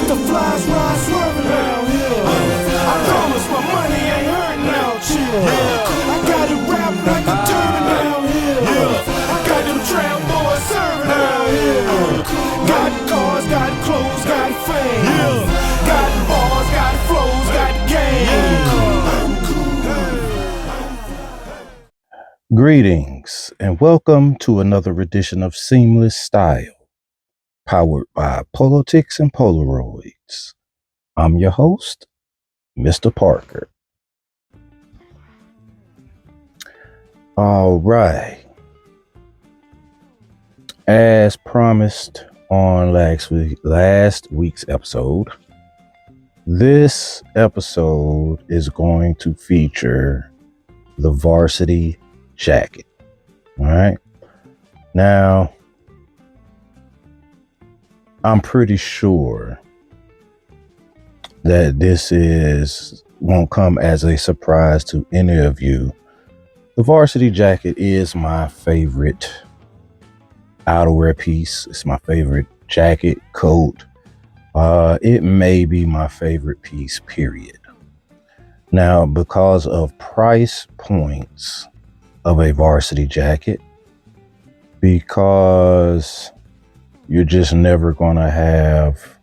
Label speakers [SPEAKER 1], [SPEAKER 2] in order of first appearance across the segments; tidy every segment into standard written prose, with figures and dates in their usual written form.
[SPEAKER 1] Got the flies ride swerving down here. I promise my money ain't hurting now, chill. I got it wrapped like a turban down here. I got them trap boys serving down here. Got cars, got clothes, got fame. Got bars, got flows, got game.
[SPEAKER 2] Greetings and welcome to another edition of Seamless Style, powered by Politics and Polaroids. I'm your host, Mr. Parker. All right. As promised on last week's episode, this episode is going to feature the varsity jacket. All right. Now, I'm pretty sure that this won't come as a surprise to any of you. The varsity jacket is my favorite outerwear piece. It's my favorite jacket, coat. It may be my favorite piece, period. Now, because of price points of a varsity jacket, because you're just never going to have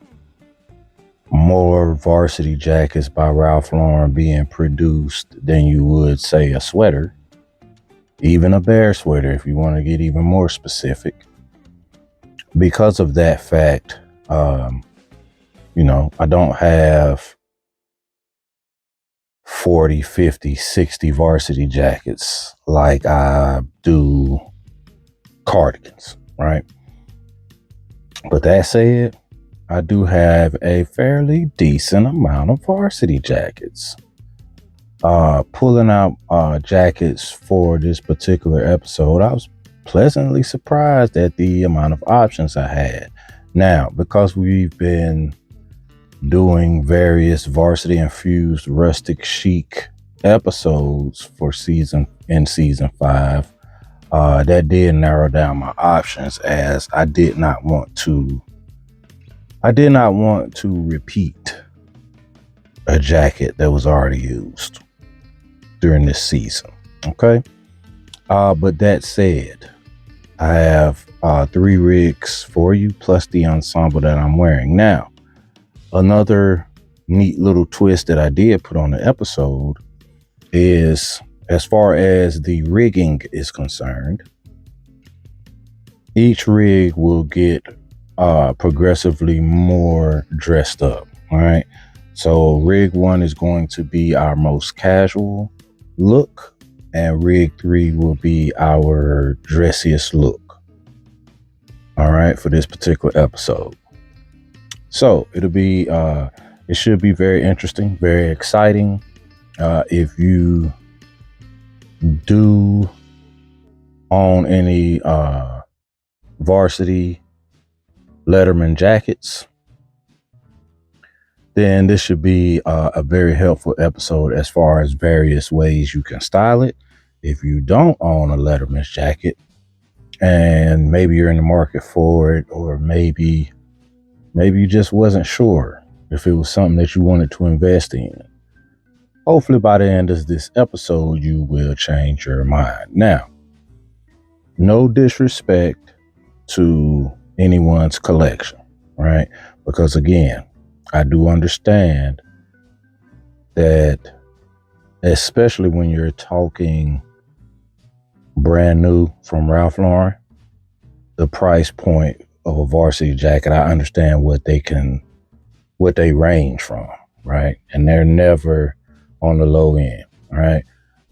[SPEAKER 2] more varsity jackets by Ralph Lauren being produced than you would, say, a sweater, even a bear sweater, if you want to get even more specific. Because of that fact, I don't have 40, 50, 60 varsity jackets like I do cardigans, right? But that said, I do have a fairly decent amount of varsity jackets. Pulling out jackets for this particular episode, I was pleasantly surprised at the amount of options I had. Now, because we've been doing various varsity infused rustic chic episodes for season 5, that did narrow down my options, as I did not want to repeat a jacket that was already used during this season. Okay. But that said, I have 3 rigs for you, plus the ensemble that I'm wearing now. Another neat little twist that I did put on the episode is, as far as the rigging is concerned, each rig will get progressively more dressed up. All right. So rig 1 is going to be our most casual look, and rig 3 will be our dressiest look. All right, for this particular episode. So it should be very interesting, very exciting. If you do own any varsity Letterman jackets, then this should be a very helpful episode as far as various ways you can style it. If you don't own a Letterman's jacket and maybe you're in the market for it, or maybe you just wasn't sure if it was something that you wanted to invest in, hopefully by the end of this episode, you will change your mind. Now, no disrespect to anyone's collection, right? Because again, I do understand that, especially when you're talking brand new from Ralph Lauren, the price point of a varsity jacket, I understand what they range from, right? And they're never on the low end, right?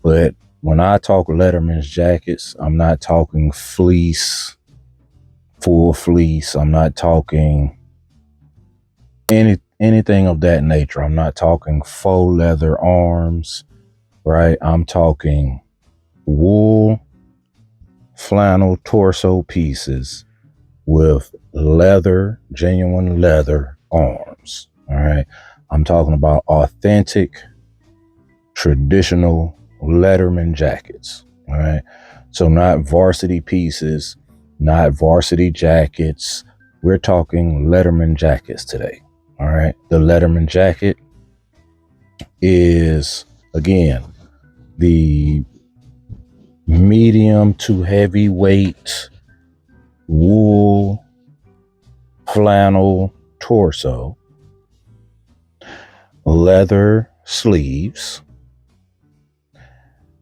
[SPEAKER 2] But when I talk Letterman's jackets, I'm not talking fleece, full fleece. I'm not talking anything of that nature. I'm not talking faux leather arms, right? I'm talking wool, flannel torso pieces with leather, genuine leather arms. All right. I'm talking about authentic, traditional Letterman jackets. All right. So not varsity pieces, not varsity jackets. We're talking Letterman jackets today. All right. The Letterman jacket is, again, the medium to heavyweight wool flannel torso, leather sleeves,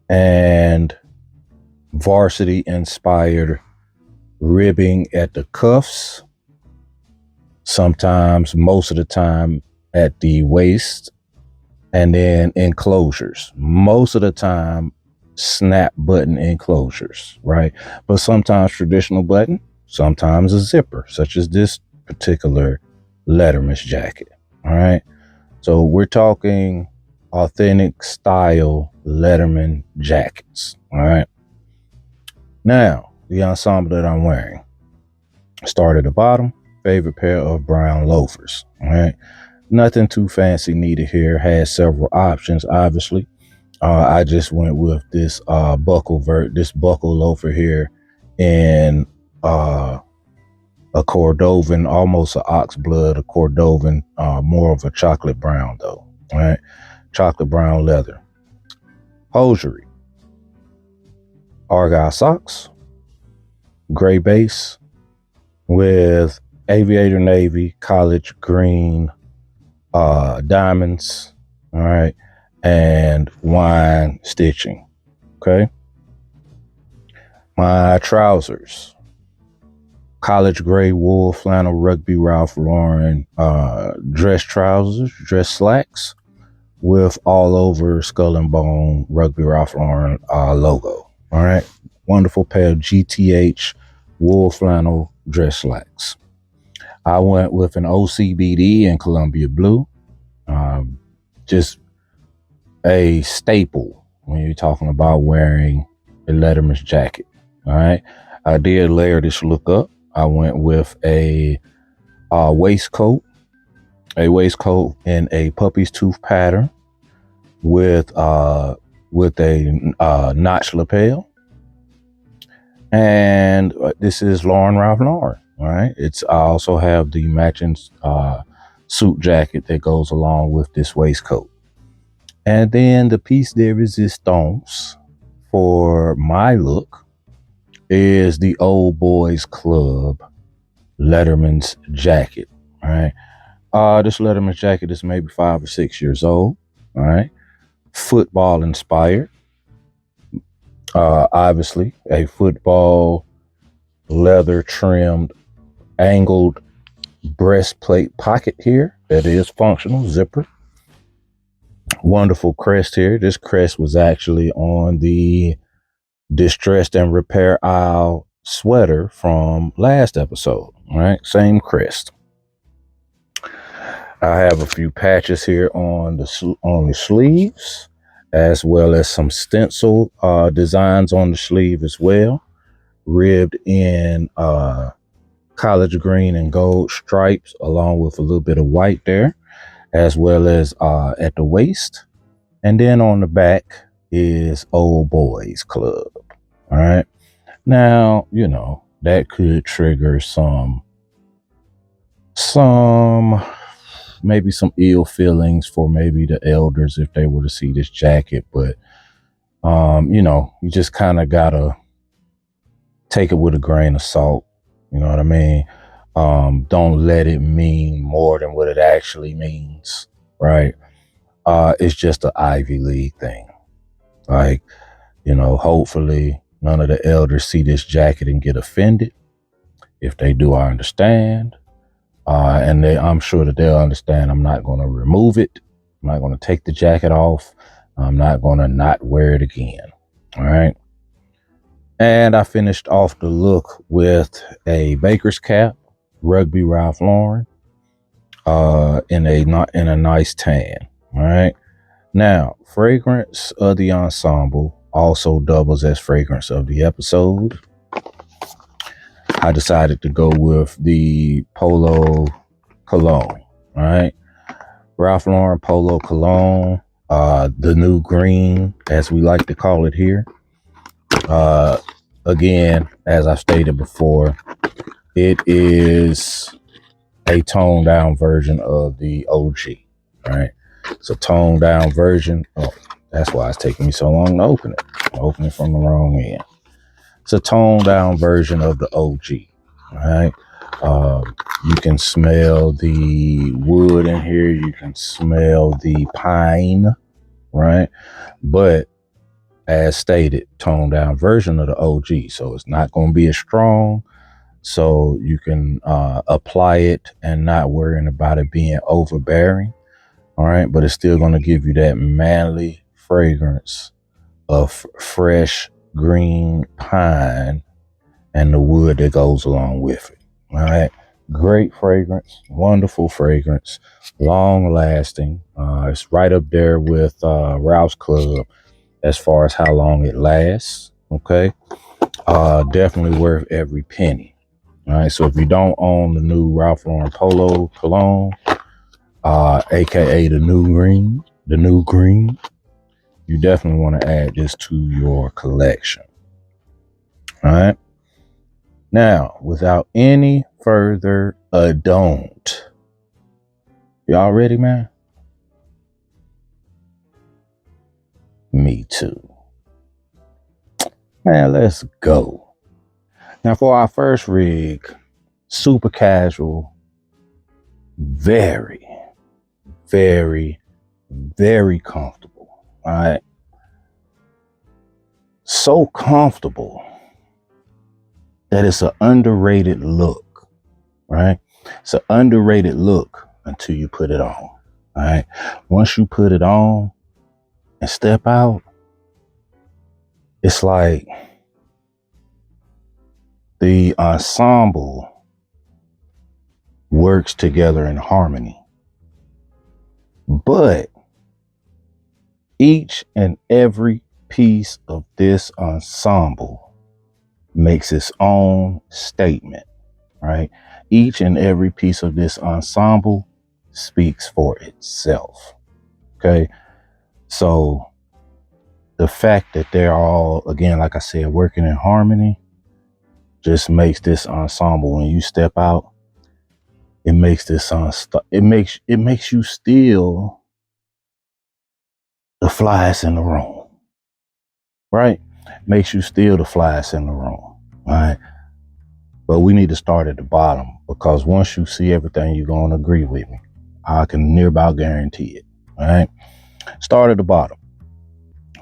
[SPEAKER 2] and varsity inspired ribbing at the cuffs, sometimes, most of the time, at the waist, and then enclosures. Most of the time, snap button enclosures, right? But sometimes traditional button, sometimes a zipper, such as this particular Letterman's jacket. All right. So we're talking authentic style Letterman jackets. All right. Now, the ensemble that I'm wearing. Start at the bottom. Favorite pair of brown loafers. All right. Nothing too fancy needed here. Has several options, obviously. I just went with this buckle loafer here in a Cordovan, almost an oxblood, a Cordovan, more of a chocolate brown though. All right. Chocolate brown leather. Hosiery. Argyle socks. Gray base with aviator navy, college green, diamonds, all right, and wine stitching. Okay. My trousers, college gray wool flannel Rugby Ralph Lauren dress trousers, dress slacks with all over skull and bone Rugby Ralph Lauren logo. All right. Wonderful pair of GTH wool flannel dress slacks. I went with an OCBD in Columbia blue. Just a staple when you're talking about wearing a Letterman's jacket. All right. I did layer this look up. I went with a waistcoat in a puppy's tooth pattern with a notch lapel. And this is Lauren Ralph Lauren. All right. I also have the matching suit jacket that goes along with this waistcoat. And then the piece de resistance for my look is the Old Boys Club Letterman's jacket. All right. This Letterman's jacket is maybe 5 or 6 years old. All right. Football inspired. Obviously a football leather trimmed angled breastplate pocket here that is functional, zipper. Wonderful crest here. This crest was actually on the distressed and repair aisle sweater from last episode. All right, same crest. I have a few patches here on the sleeves, as well as some stencil designs on the sleeve as well, ribbed in college green and gold stripes, along with a little bit of white there, as well as at the waist. And then on the back is Old Boys Club. All right. Now, that could trigger some maybe some ill feelings for maybe the elders if they were to see this jacket. But, you just kind of gotta take it with a grain of salt. You know what I mean? Don't let it mean more than what it actually means, right? It's just an Ivy League thing. Like, hopefully none of the elders see this jacket and get offended. If they do, I understand. And I'm sure that they'll understand I'm not going to remove it. I'm not going to take the jacket off. I'm not going to not wear it again. All right. And I finished off the look with a baker's cap, Rugby Ralph Lauren, in a nice tan. All right. Now, fragrance of the ensemble also doubles as fragrance of the episode. I decided to go with the Polo Cologne. All right. Ralph Lauren Polo Cologne, the new green, as we like to call it here. Again, as I stated before, it is a toned down version of the OG, right? It's a toned down version. Oh, that's why it's taking me so long to open it. I opened it from the wrong end. It's a toned down version of the OG, right? You can smell the wood in here. You can smell the pine, right? But as stated, toned down version of the OG. So it's not going to be as strong. So you can apply it and not worrying about it being overbearing. All right. But it's still going to give you that manly fragrance of fresh green pine and the wood that goes along with it. All right. Great fragrance, wonderful fragrance, long lasting. It's right up there with Ralph's Club as far as how long it lasts. Okay. Definitely worth every penny. All right. So if you don't own the new Ralph Lauren Polo Cologne, aka the new green, you definitely want to add this to your collection. All right. Now, without any further ado, y'all ready, man? Me too. Man, let's go. Now, for our first rig, super casual, very, very, very comfortable. All right. So comfortable that it's an underrated look, right? It's an underrated look until you put it on, all right? Once you put it on and step out, it's like the ensemble works together in harmony. But each and every piece of this ensemble makes its own statement, right? Each and every piece of this ensemble speaks for itself. Okay. So the fact that they're all, again, like I said, working in harmony just makes this ensemble, when you step out, it makes this it makes you still the flyest in the room, right? Makes you still the flyest in the room, all right? But we need to start at the bottom, because once you see everything, you're going to agree with me. I can near about guarantee it, all right? Start at the bottom.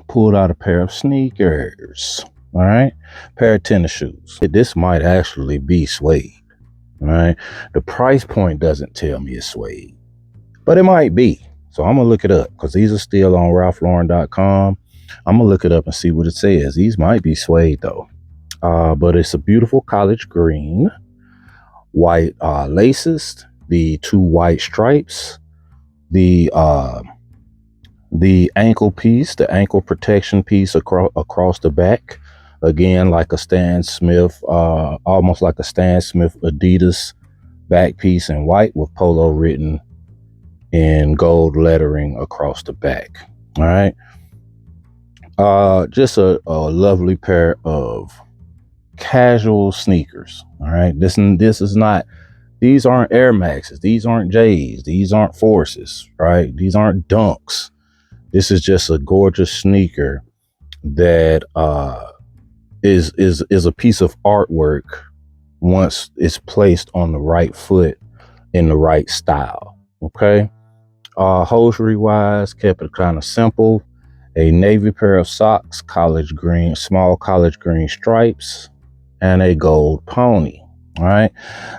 [SPEAKER 2] Pulled out a pair of sneakers, all right? Pair of tennis shoes. This might actually be suede, all right? The price point doesn't tell me it's suede, but it might be. So I'm going to look it up, because these are still on RalphLauren.com. I'm going to look it up and see what it says. These might be suede, though. But it's a beautiful college green, white laces, the 2 white stripes, the ankle piece, the ankle protection piece across the back. Again, like a Stan Smith, almost like a Stan Smith Adidas back piece in white with Polo written in gold lettering across the back. All right. Just a lovely pair of casual sneakers. All right. This is not, these aren't Air Maxes. These aren't J's. These aren't Forces, right? These aren't Dunks. This is just a gorgeous sneaker that is a piece of artwork once it's placed on the right foot in the right style. Okay. Hosiery wise, kept it kind of simple. A navy pair of socks, small college green stripes, and a gold pony. All right.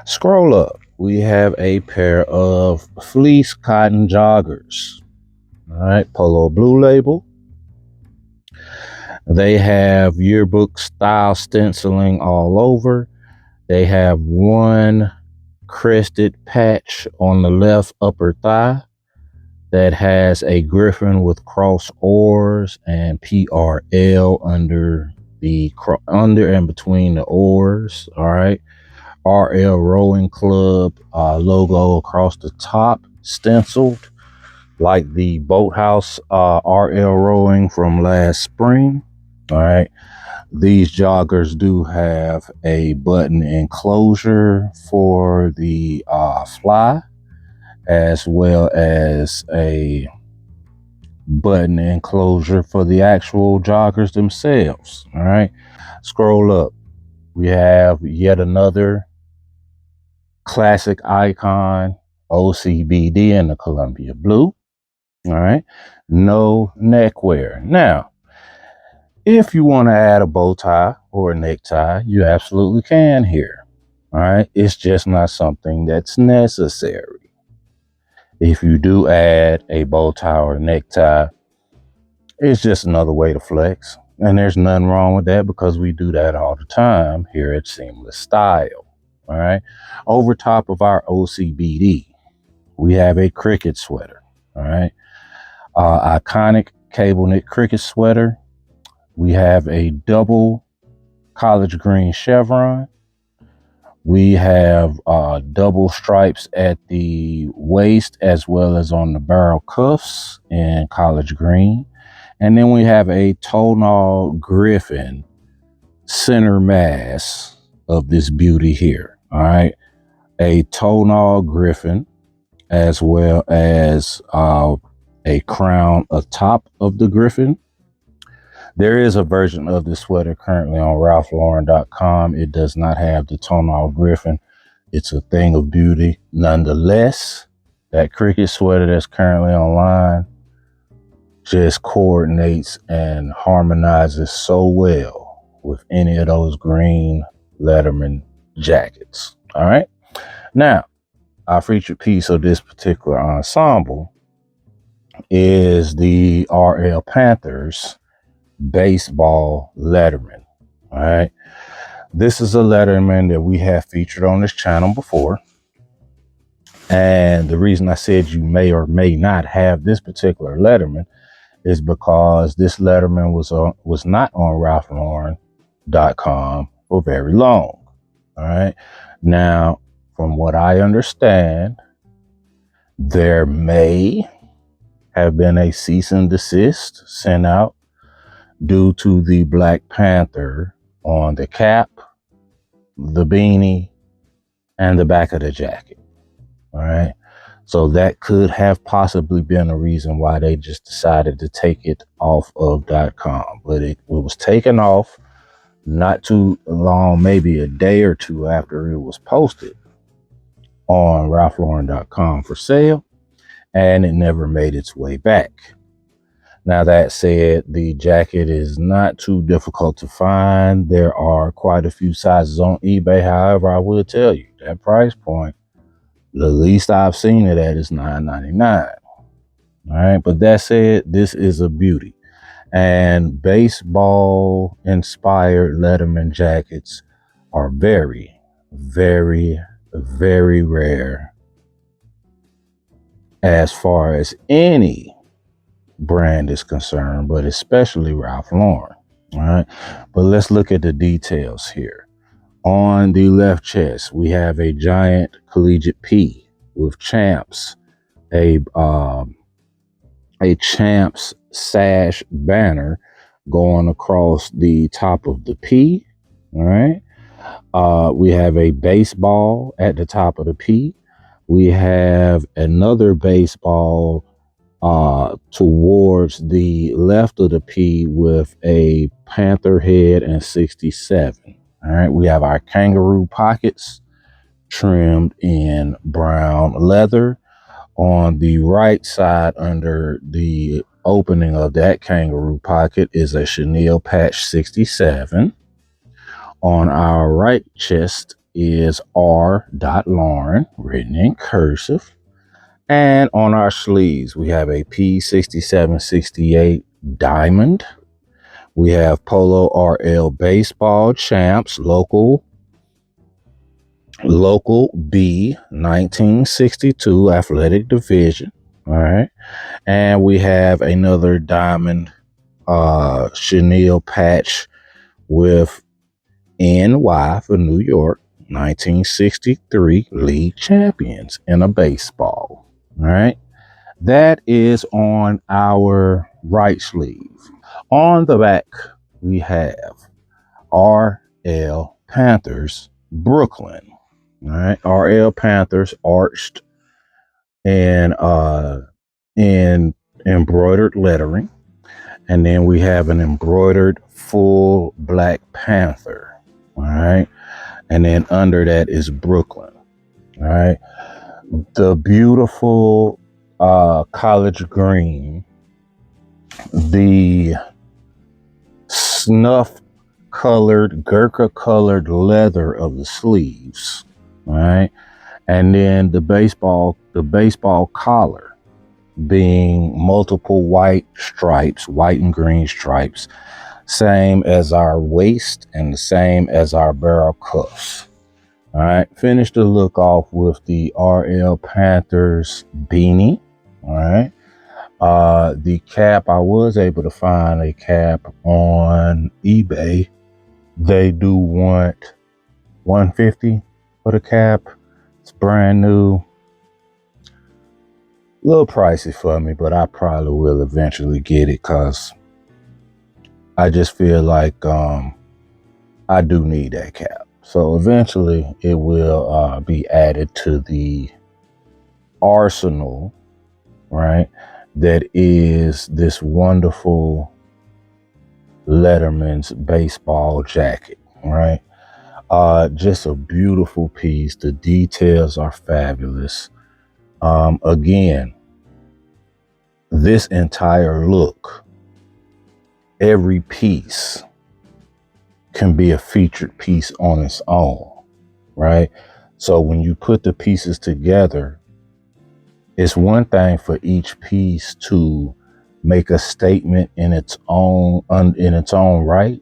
[SPEAKER 2] Scroll up. We have a pair of fleece cotton joggers. All right. Polo Blue Label. They have yearbook style stenciling all over. They have one crested patch on the left upper thigh that has a griffin with cross oars and PRL under and between the oars. All right. RL Rowing Club logo across the top, stenciled like the Boathouse RL Rowing from last spring. All right. These joggers do have a button enclosure for the fly, as well as a button enclosure for the actual joggers themselves. All right, scroll up. We have yet another classic icon, OCBD in the Columbia blue. All right, no neckwear. Now, if you want to add a bow tie or a necktie, you absolutely can here. All right, it's just not something that's necessary. If you do add a bow tie or a necktie, it's just another way to flex. And there's nothing wrong with that because we do that all the time here at Seamless Style. All right. Over top of our OCBD, we have a cricket sweater. All right. Iconic cable knit cricket sweater. We have a double college green chevron. We have double stripes at the waist as well as on the barrel cuffs in college green. And then we have a tonal griffin center mass of this beauty here. All right. A tonal griffin as well as a crown atop of the griffin. There is a version of this sweater currently on RalphLauren.com. It does not have the tonal griffin. It's a thing of beauty. Nonetheless, that cricket sweater that's currently online just coordinates and harmonizes so well with any of those green Letterman jackets. All right. Now, our featured piece of this particular ensemble is the RL Panthers baseball Letterman. All right. This is a Letterman that we have featured on this channel before. And the reason I said you may or may not have this particular Letterman is because this Letterman was not on RalphLauren.com for very long. All right. Now, from what I understand, there may have been a cease and desist sent out due to the Black Panther on the cap, the beanie, and the back of the jacket. All right. So that could have possibly been a reason why they just decided to take it off of .com. But it was taken off not too long, maybe a day or two after it was posted on RalphLauren.com for sale, and it never made its way back. Now, that said, the jacket is not too difficult to find. There are quite a few sizes on eBay. However, I will tell you that price point, the least I've seen it at is $9.99. All right. But that said, this is a beauty. And baseball inspired Letterman jackets are very, very, very rare as far as any brand is concerned, but especially Ralph Lauren. All right. But let's look at the details here. On the left chest, we have a giant collegiate P with champs, a champs sash banner going across the top of the P. All right. We have a baseball at the top of the P. We have another baseball towards the left of the P with a panther head and 67. All right. We have our kangaroo pockets trimmed in brown leather. On the right side, under the opening of that kangaroo pocket, is a chenille patch 67. On our right chest is R.Lauren written in cursive. And on our sleeves, we have a P6768 diamond. We have Polo RL Baseball Champs Local B 1962 Athletic Division. All right. And we have another diamond chenille patch with NY for New York 1963 league champions in a baseball. All right. That is on our right sleeve. On the back, we have RL Panthers Brooklyn. All right. RL Panthers arched and in embroidered lettering. And then we have an embroidered full Black Panther. All right. And then under that is Brooklyn. All right. The beautiful college green, the snuff colored, Gurkha colored leather of the sleeves. All right. And then the baseball collar being multiple white stripes, white and green stripes, same as our waist and the same as our barrel cuffs. All right, finish the look off with the RL Panthers beanie. All right, the cap, I was able to find a cap on eBay. They do want $150 for the cap. It's brand new. A little pricey for me, but I probably will eventually get it because I just feel like I do need that cap. So eventually it will be added to the arsenal, right? That is this wonderful Letterman's baseball jacket, right? Just a beautiful piece. The details are fabulous. Again, this entire look, every piece can be a featured piece on its own, right? So when you put the pieces together, it's one thing for each piece to make a statement in its own right.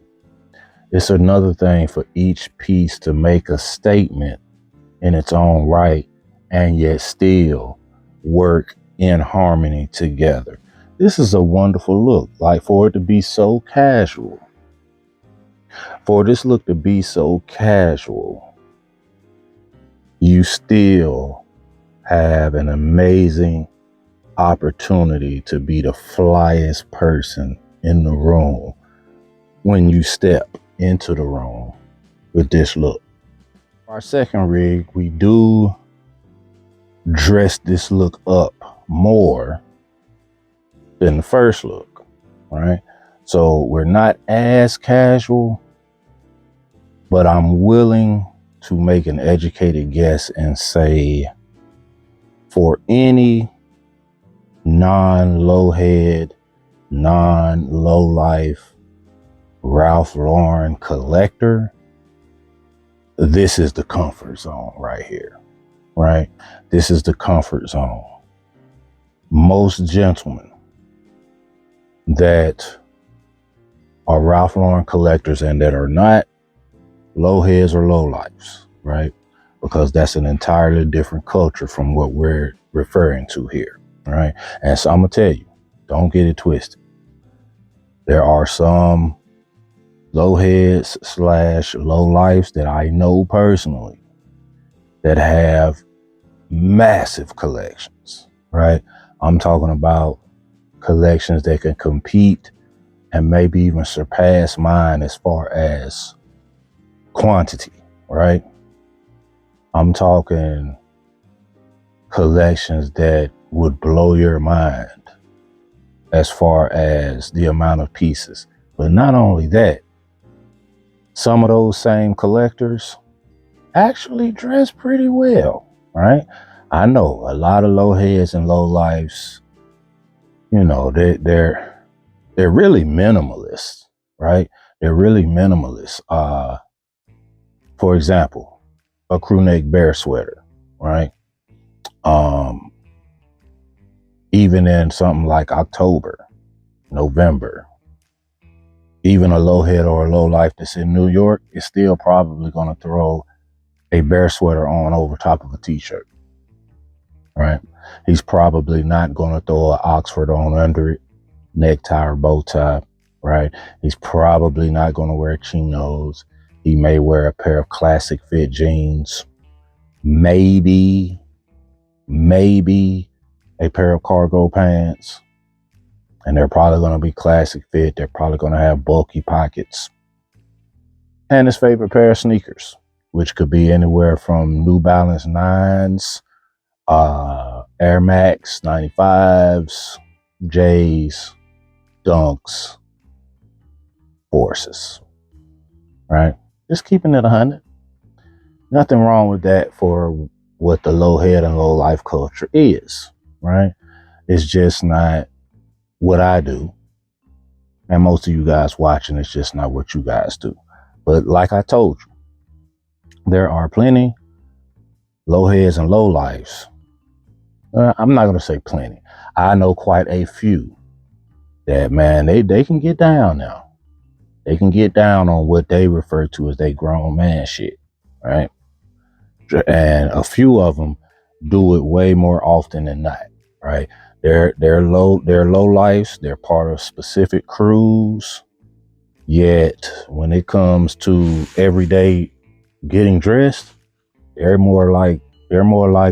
[SPEAKER 2] It's another thing for each piece to make a statement in its own right and yet still work in harmony together. This is a wonderful look. Like, for it to be so casual, for this look to be so casual, you still have an amazing opportunity to be the flyest person in the room when you step into the room with this look. Our second rig, we do dress this look up more than the first look, right? So we're not as casual, but I'm willing to make an educated guess and say for any non-low head, non-low life Ralph Lauren collector, this is the comfort zone right here, right? This is the comfort zone. Most gentlemen that are Ralph Lauren collectors and that are not low heads or low lives, right? Because that's an entirely different culture from what we're referring to here, right? And so I'm gonna tell you, don't get it twisted. There are some low heads / low lives that I know personally that have massive collections, right? I'm talking about collections that can compete and maybe even surpass mine as far as quantity, right? I'm talking collections that would blow your mind as far as the amount of pieces. But not only that, some of those same collectors actually dress pretty well, right? I know a lot of low heads and low lives, you know, they're really minimalist, right? They're really minimalist. For example, a crew neck bear sweater, right? Even in something like October, November, even a low head or a low life that's in New York is still probably going to throw a bear sweater on over top of a t-shirt, right? He's probably not going to throw an Oxford on under it, necktie or bow tie, right? He's probably not going to wear chinos. He may wear a pair of classic fit jeans, maybe a pair of cargo pants, and they're probably going to be classic fit. They're probably going to have bulky pockets and his favorite pair of sneakers, which could be anywhere from New Balance 9s, Air Max 95s, J's, Dunks, Forces, right? Just keeping it 100. Nothing wrong with that for what the low head and low life culture is, right? It's just not what I do. And most of you guys watching, it's just not what you guys do. But like I told you, there are plenty low heads and low lives. I'm not going to say plenty. I know quite a few that, man, they can get down now. They can get down on what they refer to as they grown man shit, right? And a few of them do it way more often than not, right? They're low lives. They're part of specific crews. Yet when it comes to everyday getting dressed, they're more like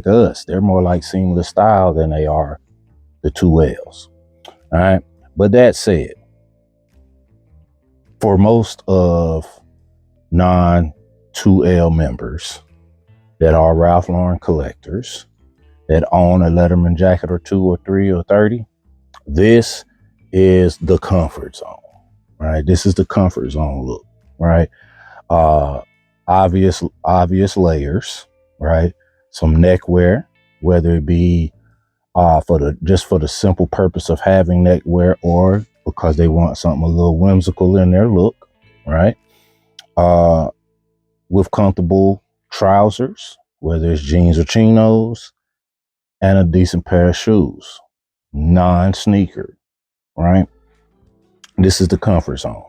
[SPEAKER 2] us. They're more like Seamless Style than they are the 2Ls. All right. But that said, for most of non-2L members that are Ralph Lauren collectors that own a Letterman jacket or 2 or 3 or 30, this is the comfort zone, right? This is the comfort zone look, right? Obvious layers, right? Some neckwear, whether it be for the simple purpose of having neckwear or because they want something a little whimsical in their look, right? With comfortable trousers, whether it's jeans or chinos, and a decent pair of shoes, non-sneaker, right? This is the comfort zone.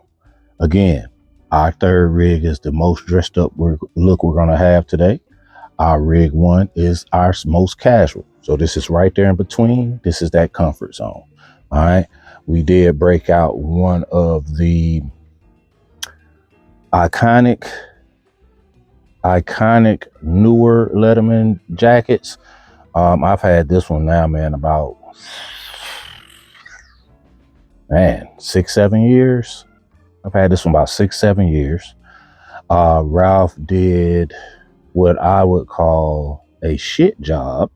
[SPEAKER 2] Again, our third rig is the most dressed up look we're going to have today. Our rig 1 is our most casual. So this is right there in between. This is that comfort zone. All right. We did break out one of the iconic newer Letterman jackets. I've had this one now, man, about 6-7 years. I've had this one about 6-7 years. Ralph did what I would call a shit job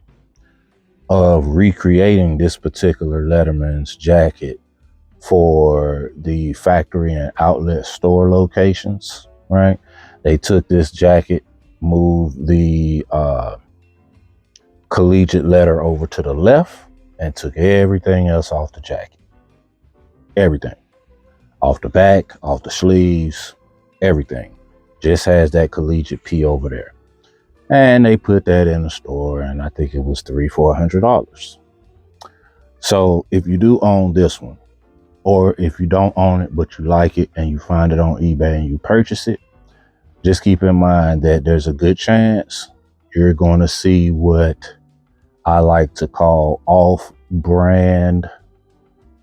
[SPEAKER 2] of recreating this particular Letterman's jacket for the factory and outlet store locations, right? They took this jacket, moved the collegiate letter over to the left, and took everything else off the jacket. Everything. Off the back, off the sleeves, everything. Just has that collegiate P over there. And they put that in the store, and I think it was $300-400. So if you do own this one, or if you don't own it but you like it and you find it on eBay and you purchase it, just keep in mind that there's a good chance you're going to see what I like to call off-brand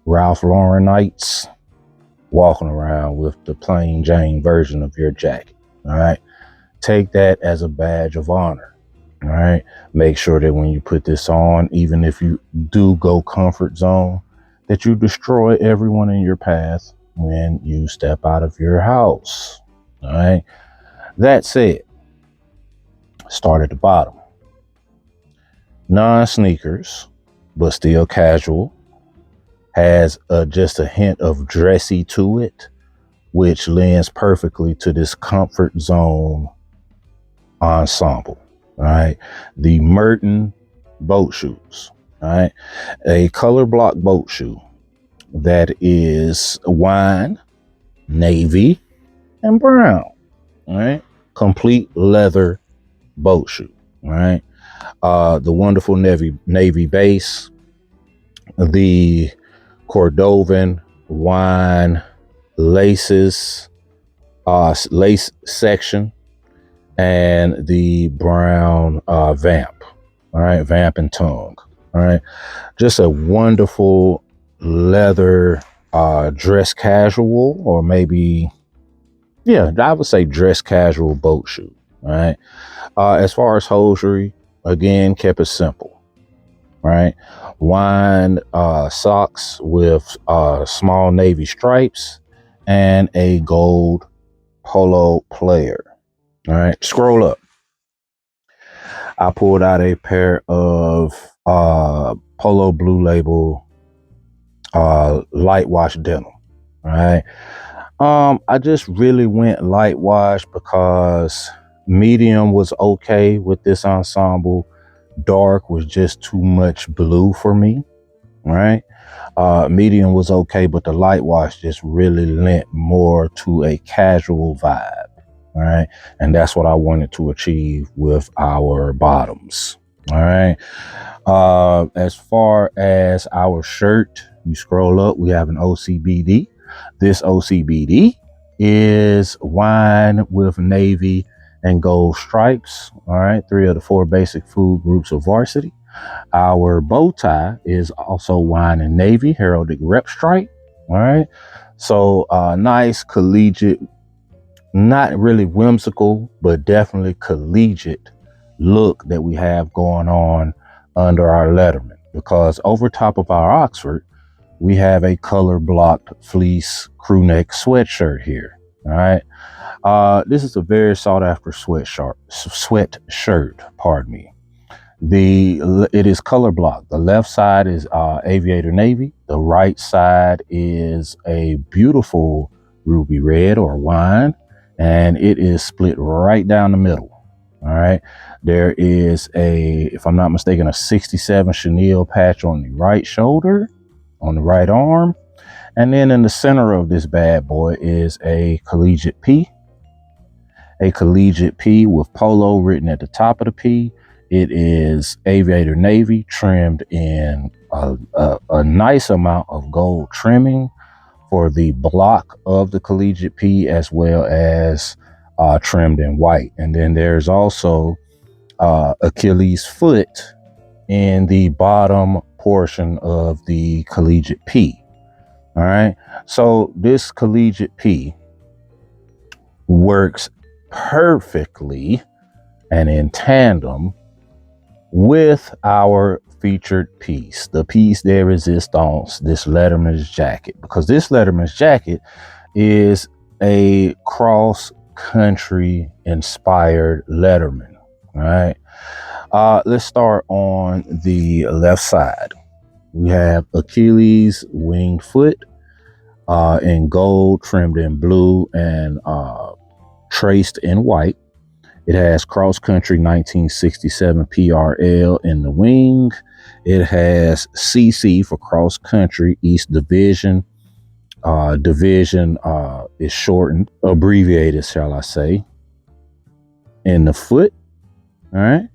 [SPEAKER 2] Ralph Laurenites walking around with the plain Jane version of your jacket. All right. Take that as a badge of honor. All right. Make sure that when you put this on, even if you do go comfort zone, that you destroy everyone in your path when you step out of your house. All right. That said, start at the bottom. Non-sneakers, but still casual, has just a hint of dressy to it, which lends perfectly to this comfort zone ensemble. All right. The Merton boat shoes. All right. A color block boat shoe that is wine, navy, and brown. All right. Complete leather boat shoe. All right. The wonderful navy base, the Cordovan wine laces, lace section, and the brown vamp. All right, vamp and tongue. All right, just a wonderful leather dress casual, or maybe, yeah, I would say dress casual boat shoe. All right. As far as hosiery, again, kept it simple. Right, wine socks with small navy stripes and a gold polo player. All right, scroll up. I pulled out a pair of Polo Blue Label light wash denim. All right. I just really went light wash because medium was okay with this ensemble. Dark was just too much blue for me. All right. Medium was okay, but the light wash just really lent more to a casual vibe. All right. And that's what I wanted to achieve with our bottoms. All right. As far as our shirt, you scroll up, we have an OCBD. This OCBD is wine with navy and gold stripes. All right. 3 of the 4 basic food groups of varsity. Our bow tie is also wine and navy, heraldic rep stripe. All right. So nice collegiate, not really whimsical, but definitely collegiate look that we have going on under our Letterman, because over top of our Oxford, we have a color blocked fleece crew neck sweatshirt here. All right. This is a very sought after sweatshirt, pardon me. It is color blocked. The left side is aviator navy. The right side is a beautiful ruby red or wine, and it is split right down the middle. All right. There is if I'm not mistaken, a 67 chenille patch on the right shoulder, on the right arm. And then in the center of this bad boy is a collegiate P. A collegiate P with polo written at the top of the P. It is aviator navy trimmed in a nice amount of gold trimming for the block of the collegiate P, as well as trimmed in white. And then there's also Achilles foot in the bottom portion of the collegiate P. All right. So this collegiate P works perfectly and in tandem with our featured piece, the piece de resistance, this Letterman's jacket, because this Letterman's jacket is a cross-country inspired Letterman. All right. Let's start on the left side. We have Achilles winged foot in gold, trimmed in blue, and traced in white. It has cross country 1967 PRL in the wing. It has CC for cross country East Division. Division is shortened, abbreviated, shall I say, in the foot. All right.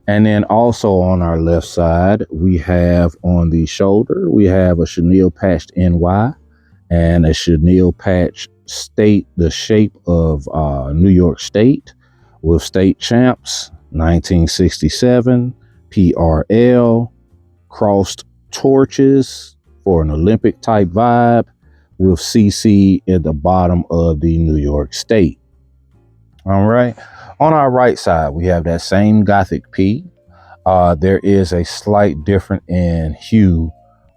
[SPEAKER 2] And then also on our left side, we have on the shoulder, we have a chenille patched NY and a chenille patch state, the shape of New York State, with state champs 1967 PRL, crossed torches for an Olympic type vibe, with CC at the bottom of the New York State. All right. On our right side, we have that same Gothic P. There is a slight difference in hue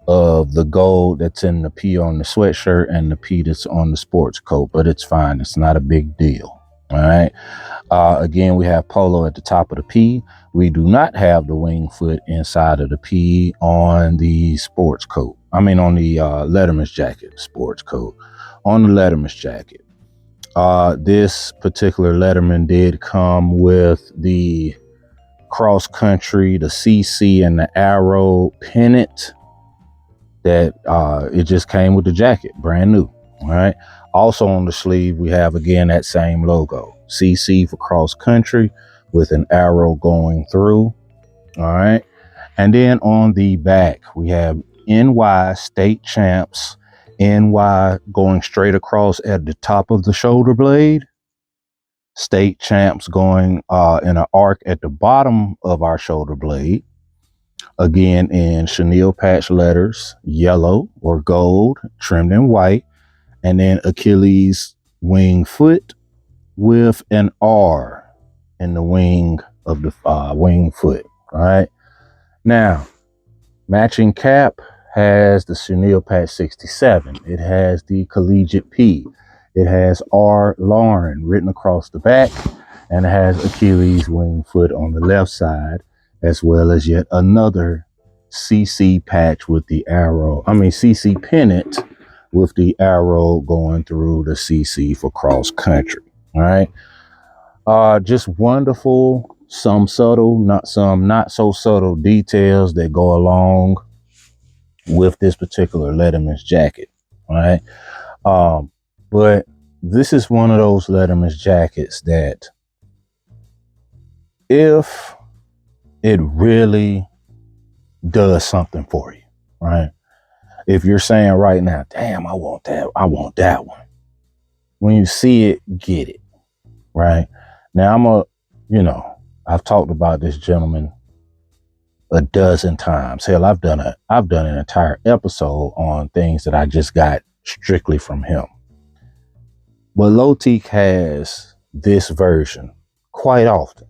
[SPEAKER 2] of the gold that's in the P on the sweatshirt and the P that's on the sports coat, but it's fine. It's not a big deal. All right. Again, we have polo at the top of the P. We do not have the wing foot inside of the P on the sports coat. I mean, on the Letterman's jacket, sports coat. On the Letterman's jacket. This particular Letterman did come with the cross country, the CC, and the arrow pennant. That it just came with the jacket, brand new. All right. Also on the sleeve, we have again that same logo, CC for cross country, with an arrow going through. All right. And then on the back, we have NY state champs, NY going straight across at the top of the shoulder blade, state champs going in an arc at the bottom of our shoulder blade. Again, in chenille patch letters, yellow or gold, trimmed in white. And then Achilles wing foot with an R in the wing of the wing foot. All right. Now, matching cap has the chenille patch 67. It has the collegiate P. It has R Lauren written across the back. and it has Achilles wing foot on the left side, as well as yet another CC patch with the arrow. CC pennant with the arrow going through the CC for cross country. All right. Just wonderful, some subtle, not so subtle details that go along with this particular Letterman's jacket. All right. But this is one of those Letterman's jackets that if it really does something for you, right? If you're saying right now, damn, I want that one. When you see it, get it, right? Now I've talked about this gentleman a dozen times. Hell, I've done an entire episode on things that I just got strictly from him. But Lotique has this version quite often,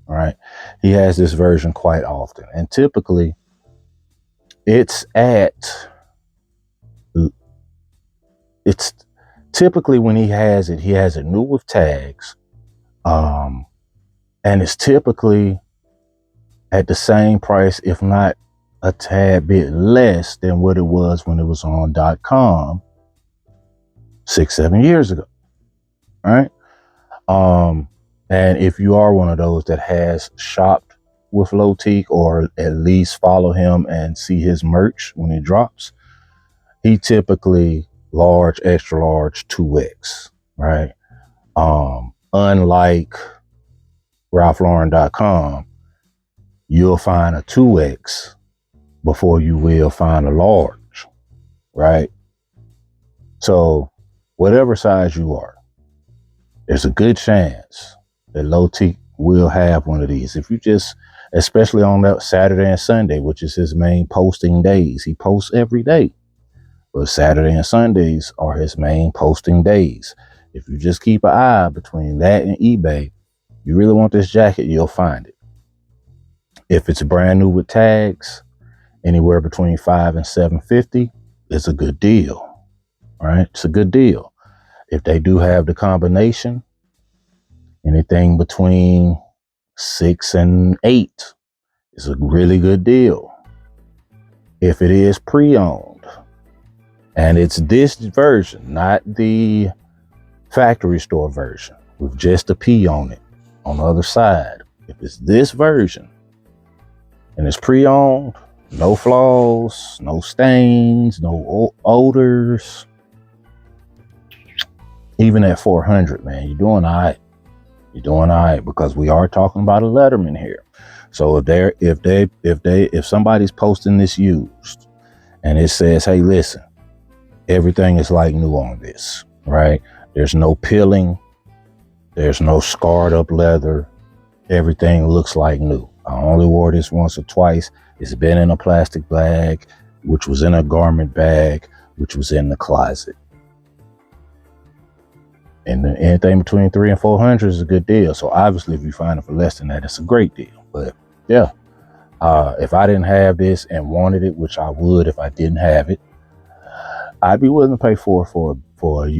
[SPEAKER 2] right? He has this version quite often. And typically when he has it new with tags. And it's typically at the same price, if not a tad bit less than what it was when it was on .com 6-7 years ago. Right. And if you are one of those that has shopped with Lotique, or at least follow him and see his merch when it drops, he typically large, extra large, 2X, right? Unlike RalphLauren.com, you'll find a 2X before you will find a large, right? So whatever size you are, there's a good chance that Lotique will have one of these. If you just, especially on that Saturday and Sunday, which is his main posting days. He posts every day, but Saturday and Sundays are his main posting days. If you just keep an eye between that and eBay, you really want this jacket, you'll find it. If it's brand new with tags, anywhere between $500 and $750, it's a good deal, right? It's a good deal. If they do have the combination, anything between 6 and 8 is a really good deal. If it is pre-owned, and it's this version, not the factory store version with just a P on it on the other side. If it's this version and it's pre-owned, no flaws, no stains, no odors, even at $400, man, you're doing all right. You're doing all right, because we are talking about a Letterman here. So if somebody's posting this used and it says, hey, listen, everything is like new on this, right? There's no peeling. There's no scarred up leather. Everything looks like new. I only wore this once or twice. It's been in a plastic bag, which was in a garment bag, which was in the closet. And anything between $300 and $400 is a good deal. So obviously, if you find it for less than that, it's a great deal. But yeah, if I didn't have this and wanted it, which I would if I didn't have it, I'd be willing to pay for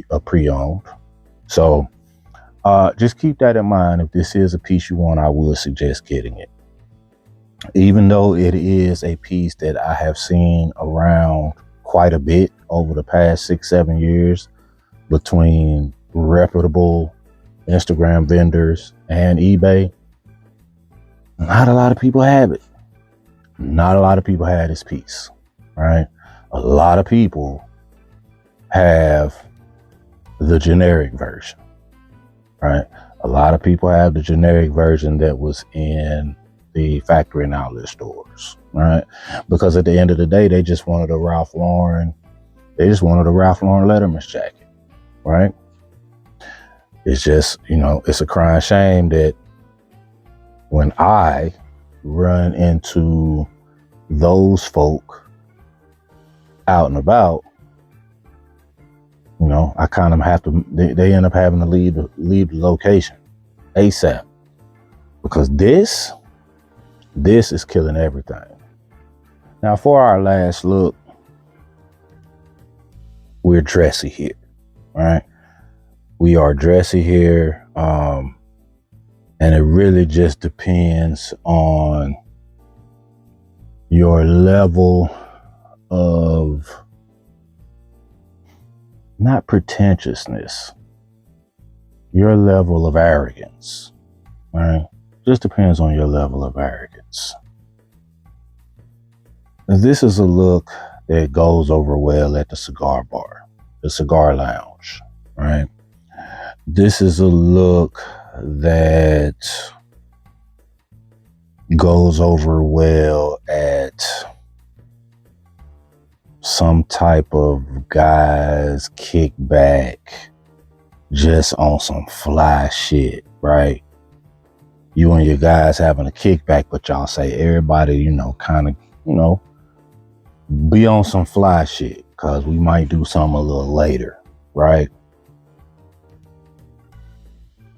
[SPEAKER 2] a pre-owned. So just keep that in mind. If this is a piece you want, I would suggest getting it. Even though it is a piece that I have seen around quite a bit over the past 6-7 years between reputable Instagram vendors and eBay, not a lot of people have it. Not a lot of people have this piece, right? A lot of people have the generic version, right? A lot of people have the generic version that was in the factory and outlet stores, right? Because at the end of the day, they just wanted a Ralph Lauren Letterman's jacket, right? It's just, it's a crying shame that when I run into those folk out and about, I kind of have to, they end up having to leave the location ASAP, because this is killing everything. Now, for our last look, we're dressy here, right? We are dressy here. And it really just depends on your level of not pretentiousness, your level of arrogance, right? Just depends on your level of arrogance. This is a look that goes over well at the cigar bar, the cigar lounge, right? This is a look that goes over well at some type of guys kickback, just on some fly shit, right? You and your guys having a kickback, but y'all say everybody, kind of, be on some fly shit, because we might do something a little later, right?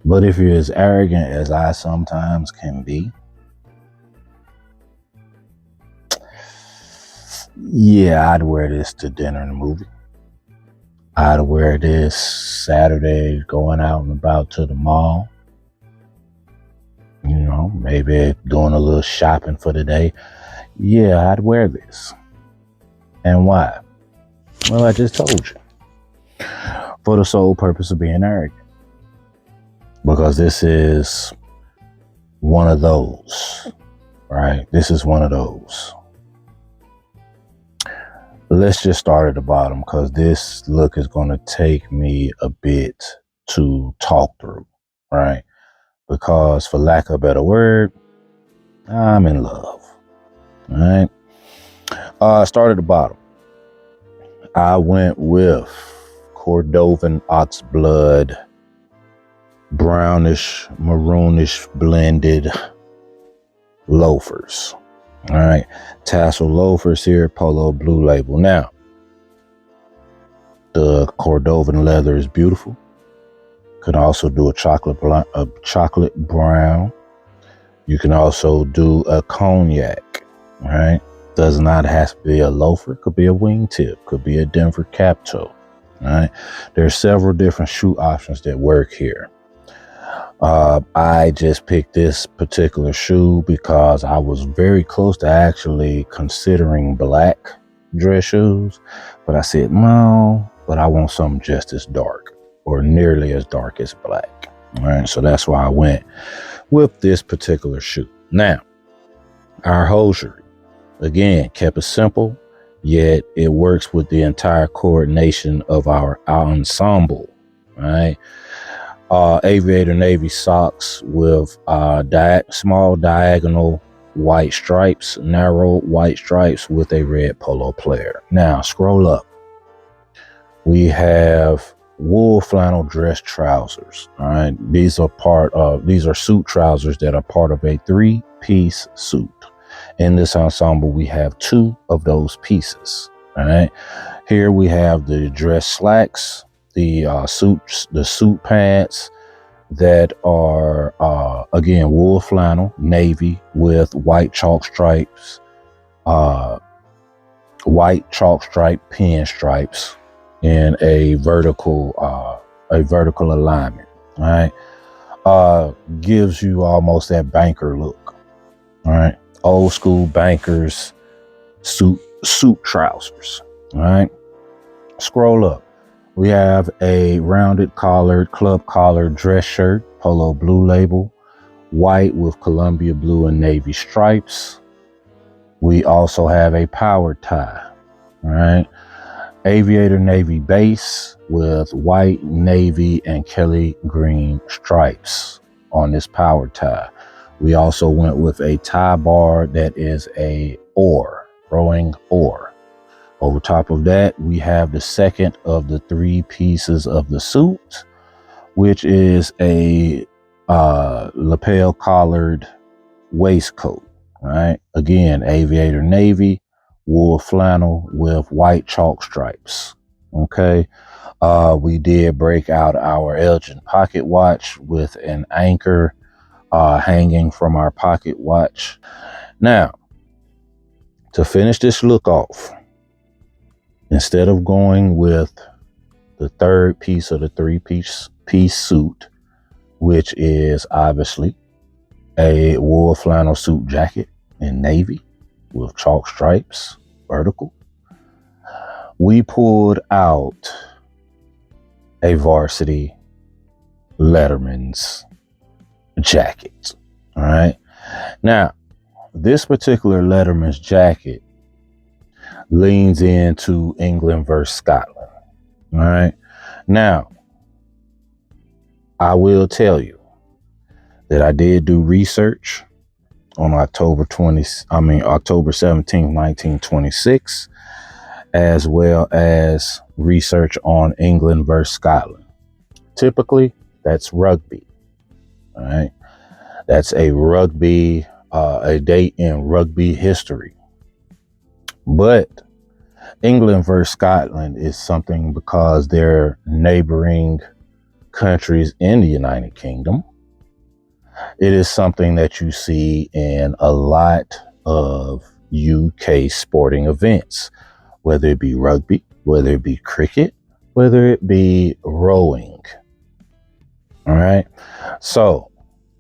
[SPEAKER 2] But if you're as arrogant as I sometimes can be, yeah, I'd wear this to dinner and a movie. I'd wear this Saturday going out and about to the mall. Maybe doing a little shopping for the day. Yeah, I'd wear this. And why? Well, I just told you. For the sole purpose of being arrogant. Because this is one of those, right? This is one of those. Let's just start at the bottom, because this look is going to take me a bit to talk through, right? Because for lack of a better word, I'm in love, all right? Start at the bottom. I went with Cordovan oxblood, brownish, maroonish blended loafers. All right, tassel loafers here, Polo Blue Label. Now, the Cordovan leather is beautiful. Can also do a chocolate brown. You can also do a cognac. All right, does not have to be a loafer. Could be a wingtip. Could be a Denver cap toe. All right, there are several different shoe options that work here. I just picked this particular shoe because I was very close to actually considering black dress shoes, but I said, no, but I want something just as dark or nearly as dark as black. All right, so that's why I went with this particular shoe. Now, our hosiery, again, kept it simple, yet it works with the entire coordination of our ensemble, right? Aviator navy socks with small diagonal white stripes, narrow white stripes with a red polo player. Now scroll up. We have wool flannel dress trousers. All right, these are suit trousers that are part of a 3-piece suit. In this ensemble, we have 2 of those pieces. All right, here we have the dress slacks, the suit pants that are again wool flannel navy with white chalk stripes, white chalk stripe pin stripes in a vertical alignment. All right, gives you almost that banker look. All right, old school bankers suit trousers. All right, scroll up. We have a rounded collared, club collared dress shirt, Polo Blue Label, white with Columbia blue and navy stripes. We also have a power tie, all right? Aviator navy base with white, navy, and Kelly green stripes on this power tie. We also went with a tie bar that is a rowing oar. Over top of that, we have the second of the 3 pieces of the suit, which is a lapel collared waistcoat. Right? Again, aviator navy, wool flannel with white chalk stripes. Okay. We did break out our Elgin pocket watch with an anchor hanging from our pocket watch. Now, to finish this look off, instead of going with the 3rd piece of the 3-piece suit, which is obviously a wool flannel suit jacket in navy with chalk stripes, vertical. We pulled out a varsity Letterman's jacket. All right. Now, this particular Letterman's jacket leans into England versus Scotland. All right. Now, I will tell you that I did do research on October 17th, 1926, as well as research on England versus Scotland. Typically, that's rugby. All right. That's a date in rugby history. But England versus Scotland is something because they're neighboring countries in the United Kingdom. It is something that you see in a lot of UK sporting events, whether it be rugby, whether it be cricket, whether it be rowing. All right. So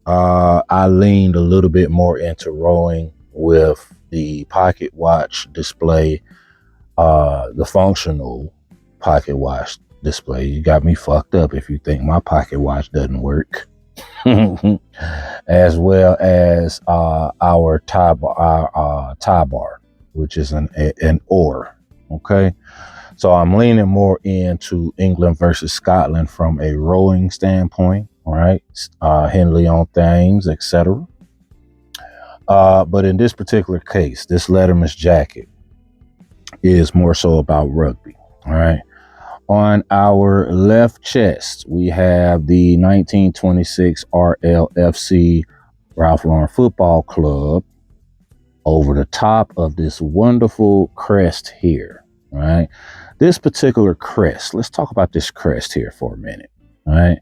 [SPEAKER 2] I leaned a little bit more into rowing with the pocket watch display, the functional pocket watch display. You got me fucked up if you think my pocket watch doesn't work. As well as our tie bar, which is an oar. Okay. So I'm leaning more into England versus Scotland from a rowing standpoint. All right. Henley on Thames, etc. But in this particular case, this Letterman's jacket is more so about rugby. All right. On our left chest, we have the 1926 RLFC Ralph Lauren Football Club over the top of this wonderful crest here. All right. This particular crest, let's talk about this crest here for a minute. All right.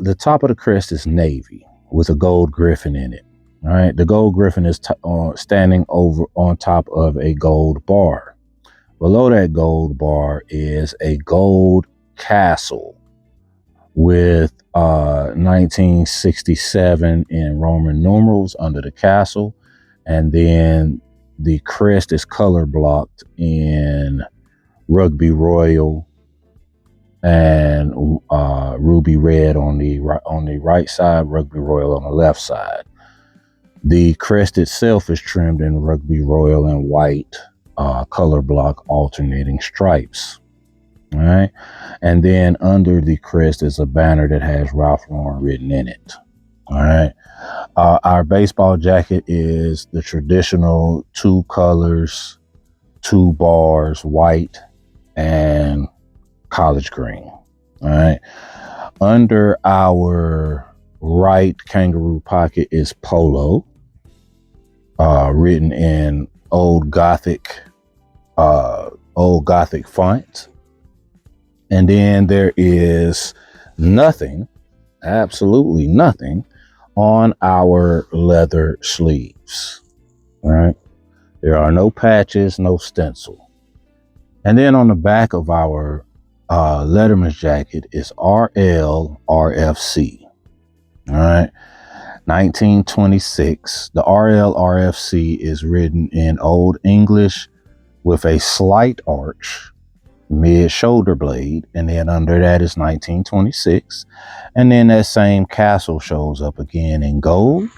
[SPEAKER 2] The top of the crest is navy with a gold griffin in it. All right. The gold griffin is standing over on top of a gold bar. Below that gold bar is a gold castle with 1967 in Roman numerals under the castle. And then the crest is color blocked in Rugby Royal and ruby red on the right side, Rugby Royal on the left side. The crest itself is trimmed in Rugby Royal and white color block alternating stripes. All right. And then under the crest is a banner that has Ralph Lauren written in it. All right. Our baseball jacket is the traditional 2 colors, 2 bars, white and college green. All right. Under our right kangaroo pocket is polo, written in old Gothic font. And then there is nothing, absolutely nothing on our leather sleeves. All right. There are no patches, no stencil. And then on the back of our Letterman's jacket is RLRFC. All right. 1926. The RLRFC is written in Old English with a slight arch mid shoulder blade, and then under that is 1926, and then that same castle shows up again in gold.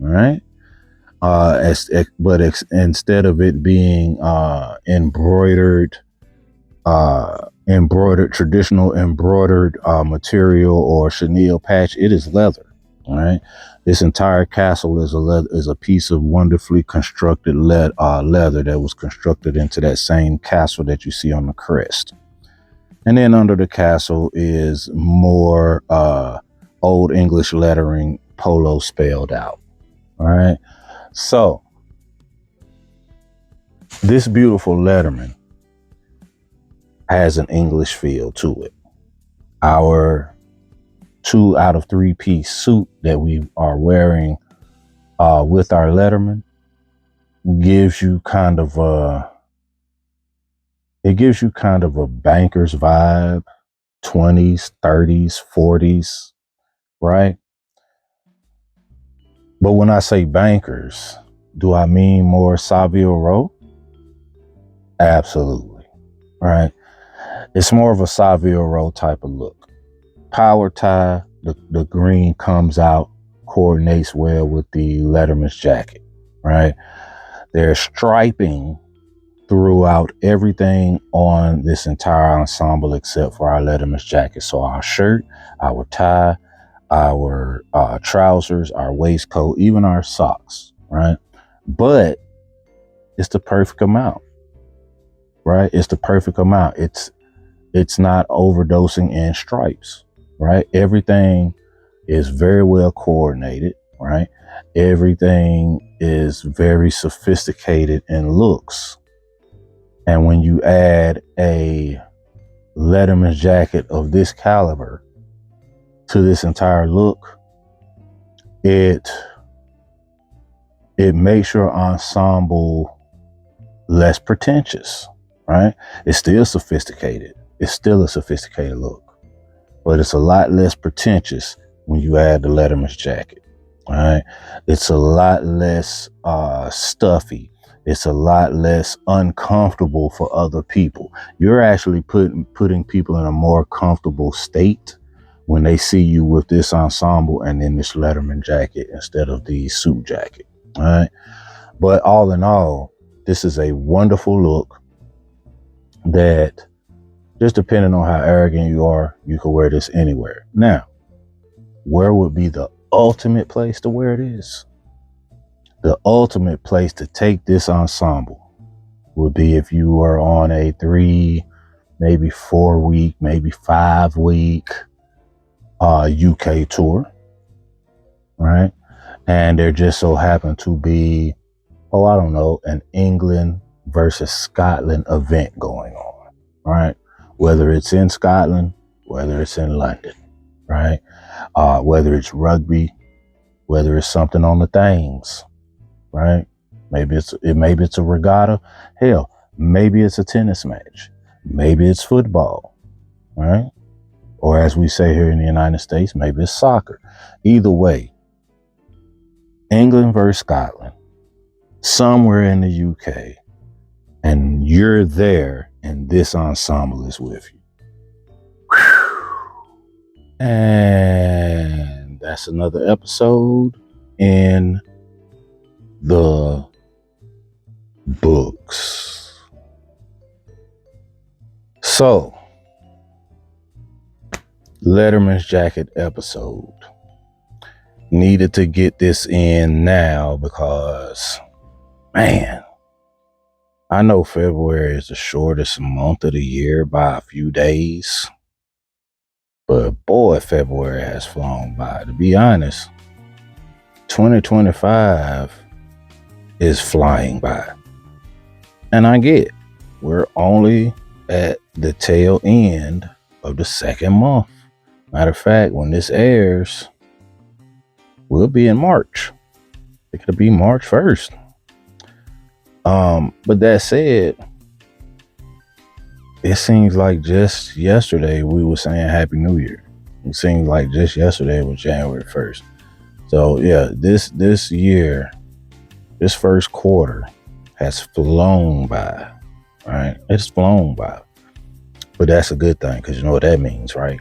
[SPEAKER 2] All right. Instead of it being traditional embroidered material or chenille patch, it is leather. All right. This entire castle is a piece of wonderfully constructed leather that was constructed into that same castle that you see on the crest. And then under the castle is more Old English lettering, polo spelled out. All right. So this beautiful Letterman has an English feel to it. Our 2 out of 3 piece suit that we are wearing with our Letterman gives you kind of a banker's vibe, 20s, 30s, 40s, right? But when I say bankers, do I mean more Savile Row? Absolutely, right? It's more of a Savile Row type of look. Power tie, the green comes out, coordinates well with the Letterman's jacket, right? There's striping throughout everything on this entire ensemble except for our Letterman's jacket. So our shirt, our tie, our trousers, our waistcoat, even our socks, right? But it's the perfect amount, right? It's the perfect amount. It's not overdosing in stripes, right? Everything is very well coordinated, right? Everything is very sophisticated in looks. And when you add a Letterman's jacket of this caliber to this entire look, it makes your ensemble less pretentious, right? It's still sophisticated. It's still a sophisticated look, but it's a lot less pretentious when you add the Letterman's jacket, right? It's a lot less stuffy. It's a lot less uncomfortable for other people. You're actually putting people in a more comfortable state when they see you with this ensemble and then this Letterman jacket instead of the suit jacket, all right? But all in all, this is a wonderful look that, just depending on how arrogant you are, you can wear this anywhere. Now, where would be the ultimate place to wear this? The ultimate place to take this ensemble would be if you were on a 3, maybe 4 week, maybe 5 week UK tour, right? And there just so happened to be, I don't know, an England versus Scotland event going on, right? Whether it's in Scotland, whether it's in London, right? Whether it's rugby, whether it's something on the Thames, right? Maybe it's a regatta. Hell, maybe it's a tennis match. Maybe it's football, right? Or as we say here in the United States, maybe it's soccer. Either way, England versus Scotland, somewhere in the UK, and you're there and this ensemble is with you. Whew. And that's another episode in the books. So, Letterman's jacket episode. Needed to get this in now because, man, I know February is the shortest month of the year by a few days, but boy, February has flown by. To be honest, 2025 is flying by. And I get it. We're only at the tail end of the second month. Matter of fact, when this airs, we'll be in March. It could be March 1st. But that said, it seems like just yesterday we were saying Happy New Year. It seems like just yesterday was January 1st. So yeah, this year, this first quarter has flown by, right? It's flown by. But that's a good thing, because you know what that means, right?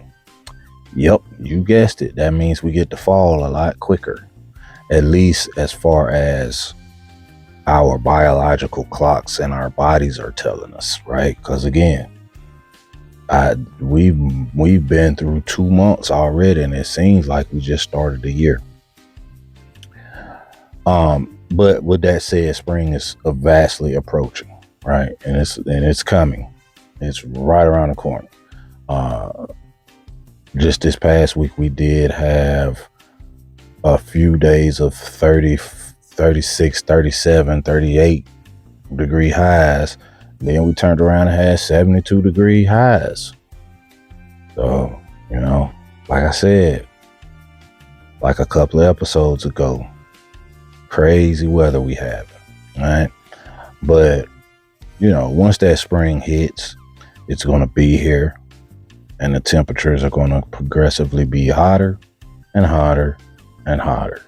[SPEAKER 2] Yep, you guessed it. That means we get to fall a lot quicker, at least as far as our biological clocks and our bodies are telling us, right? Because again, we've been through 2 months already, and it seems like we just started the year. But with that said, spring is vastly approaching, right? And it's coming. It's right around the corner. Just this past week, we did have a few days of 30, 36, 37, 38 degree highs. Then we turned around and had 72 degree highs. So, you know, like I said, like a couple of episodes ago, crazy weather we have, right? But, you know, once that spring hits, it's going to be here. And the temperatures are going to progressively be hotter and hotter and hotter.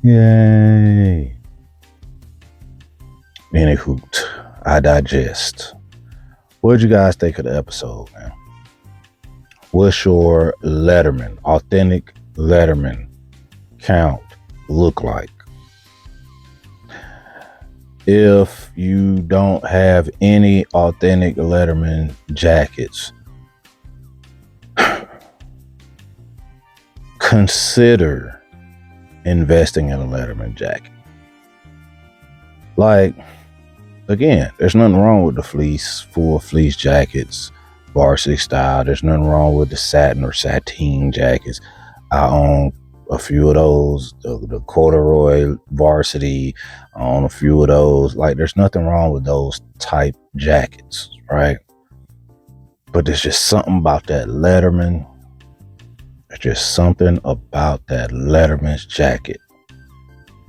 [SPEAKER 2] Yay. Any hoot. I digest. What did you guys think of the episode, man? What's your Letterman, authentic Letterman count look like? If you don't have any authentic Letterman jackets, consider investing in a Letterman jacket. Like, again, there's nothing wrong with the full fleece jackets, varsity style. There's nothing wrong with the satin or sateen jackets. I own a few of those, the corduroy varsity. I own a few of those. Like, there's nothing wrong with those type jackets, right? But there's just something about that Letterman. There's just something about that Letterman's jacket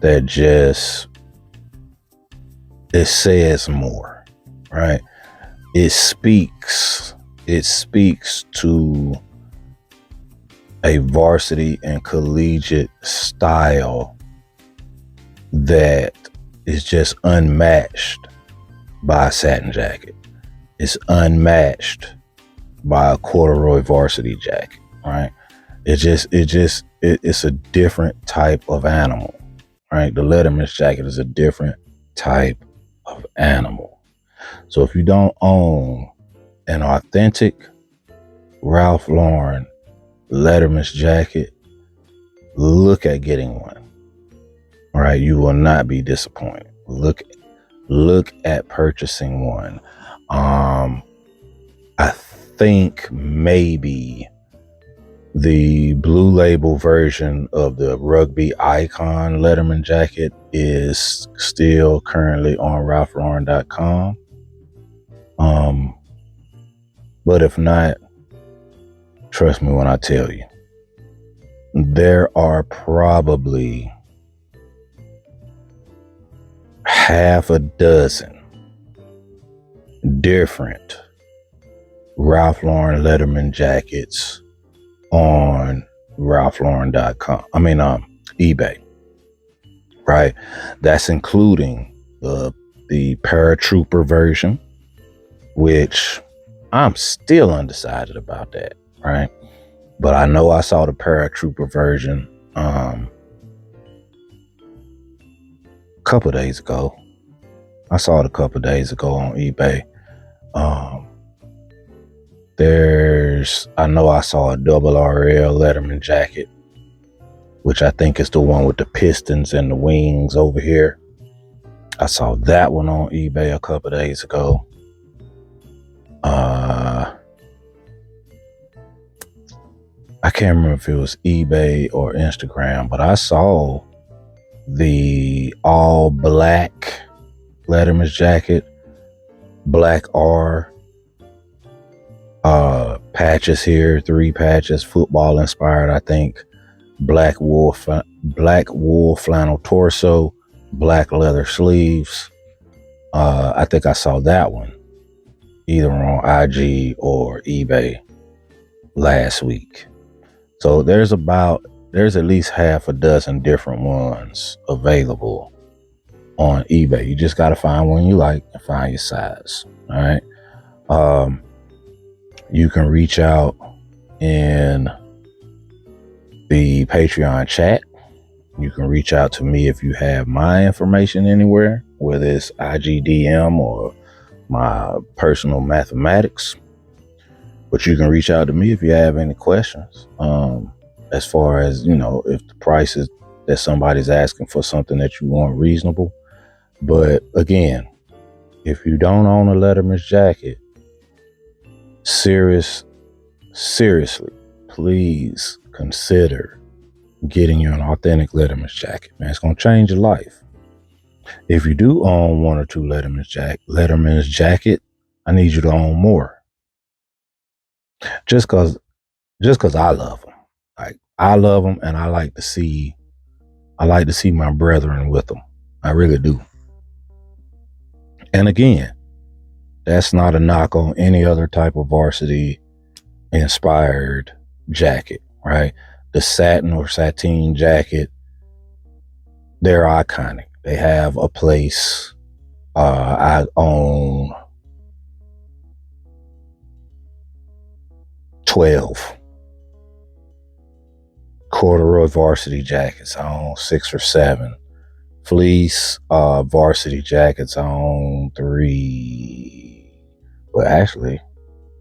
[SPEAKER 2] that just, it says more, right? It speaks to a varsity and collegiate style that is just unmatched by a satin jacket. It's unmatched by a corduroy varsity jacket, right? It's a different type of animal, right? The Letterman's jacket is a different type of animal. So if you don't own an authentic Ralph Lauren Letterman's jacket, look at getting one. All right, you will not be disappointed. Look at purchasing one. I think maybe the blue label version of the Rugby Icon Letterman jacket is still currently on RalphLauren.com. But if not, trust me when I tell you, there are probably half a dozen different Ralph Lauren Letterman jackets on RalphLauren.com. eBay, right? That's including the Paratrooper version, which I'm still undecided about that, right? But I know I saw the Paratrooper version a couple days ago. I saw it a couple days ago on eBay. I know I saw a double RL Letterman jacket, which I think is the one with the pistons and the wings over here. I saw that one on eBay a couple days ago. I can't remember if it was eBay or Instagram, but I saw the all black Letterman's jacket, black R, patches here, 3 patches, football inspired, I think. Black wool flannel torso, black leather sleeves. I think I saw that one either on IG or eBay last week. So there's at least half a dozen different ones available on eBay. You just got to find one you like and find your size. All right. You can reach out in the Patreon chat. You can reach out to me if you have my information anywhere, whether it's IGDM or my personal mathematics. But you can reach out to me if you have any questions. As far as, if the prices that somebody's asking for something that you want reasonable. But again, if you don't own a Letterman's jacket, seriously, please consider getting you an authentic Letterman's jacket, man. It's going to change your life. If you do own 1 or 2 Letterman's jacket, I need you to own more. Just cause I love them. Like, I love them, and I like to see my brethren with them. I really do. And again, that's not a knock on any other type of varsity inspired jacket, right? The satin or sateen jacket They're iconic. They have a place. I own 12 corduroy varsity jackets. I own 6 or 7 fleece varsity jackets. I own 3. Well, actually,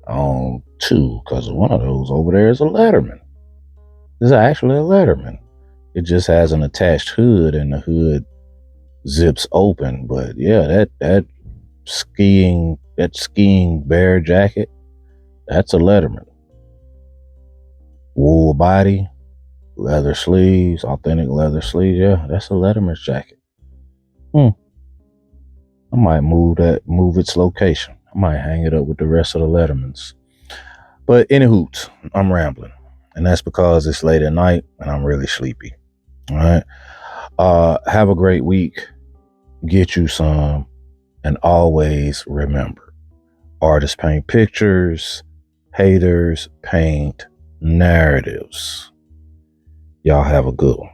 [SPEAKER 2] I own 2 because one of those over there is a Letterman. This is actually a Letterman. It just has an attached hood, and the hood zips open. But yeah, that skiing bear jacket, that's a Letterman. Wool body, leather sleeves, authentic leather sleeves. Yeah, that's a Letterman's jacket. I might move its location. I might hang it up with the rest of the Lettermans. But any hoots, I'm rambling. And that's because it's late at night and I'm really sleepy. All right. Have a great week. Get you some. And always remember, artists paint pictures, haters paint narratives. Y'all have a good one.